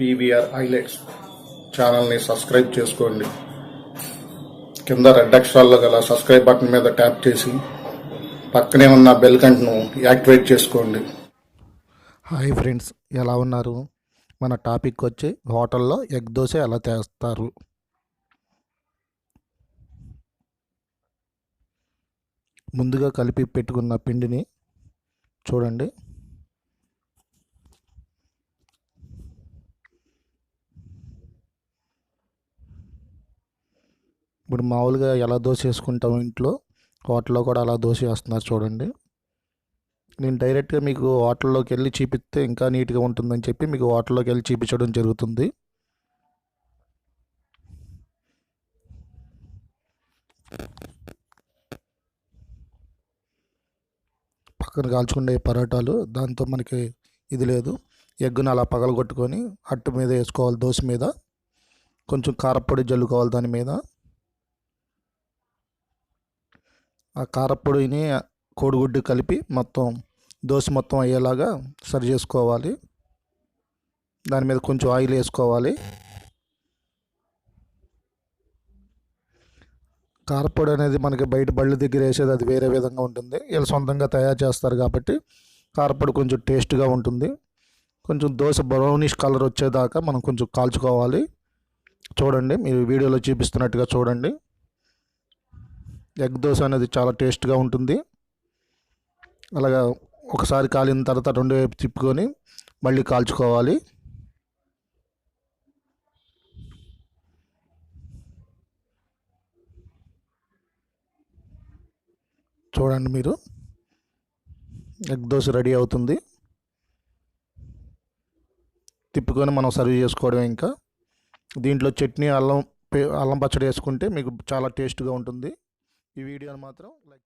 PVR highlights ఛానల్ని subscribe చేసుకోండి. కింద రెడ్ అక్షరాల్లో గల సబ్స్క్రైబ్ బటన్ మీద ట్యాప్ చేసి పక్కనే ఉన్న బెల్ గంటను యాక్టివేట్ చేసుకోండి. హాయ్ ఫ్రెండ్స్, ఎలా ఉన్నారు? మన టాపిక్ వచ్చి హోటల్లో ఎగ్ దోశ ఎలా చేస్తారు. ముందుగా కలిపి పెట్టుకున్న పిండిని చూడండి. ఇప్పుడు మామూలుగా ఎలా దోశ వేసుకుంటాం ఇంట్లో, హోటల్లో కూడా అలా దోశ వేస్తున్నారు చూడండి. నేను డైరెక్ట్గా మీకు హోటల్లోకి వెళ్ళి చూపిస్తే ఇంకా నీట్గా ఉంటుందని చెప్పి మీకు హోటల్లోకి వెళ్ళి చూపించడం జరుగుతుంది. పక్కన కాల్చుకునే పరోటాలు, దాంతో మనకి ఇది లేదు. ఎగ్గును అలా పగలగొట్టుకొని అట్టు మీద వేసుకోవాలి. దోశ మీద కొంచెం కారపొడి జల్లుకోవాలి. దాని మీద ఆ కారపొడిని కోడిగుడ్డు కలిపి మొత్తం దోశ మొత్తం అయ్యేలాగా సరి చేసుకోవాలి. దాని మీద కొంచెం ఆయిల్ వేసుకోవాలి. కారపొడి అనేది మనకి బయట బళ్ళ దగ్గర వేసేది అది వేరే విధంగా ఉంటుంది. వీళ్ళు సొంతంగా తయారు చేస్తారు కాబట్టి కారపొడి కొంచెం టేస్ట్గా ఉంటుంది. కొంచెం దోశ బ్రౌనిష్ కలర్ వచ్చేదాకా మనం కొంచెం కాల్చుకోవాలి. చూడండి, మీరు వీడియోలో చూపిస్తున్నట్టుగా చూడండి. ఎగ్ దోశ అనేది చాలా టేస్ట్గా ఉంటుంది. అలాగా ఒకసారి కాలిన తర్వాత రెండు వైపు తిప్పుకొని మళ్ళీ కాల్చుకోవాలి. చూడండి, మీరు ఎగ్ దోశ రెడీ అవుతుంది. తిప్పుకొని మనం సర్వ్ చేసుకోవడమే. ఇంకా దీంట్లో చట్నీ, అల్లం పచ్చడి వేసుకుంటే మీకు చాలా టేస్ట్గా ఉంటుంది. ఈ వీడియోని మాత్రం లైక్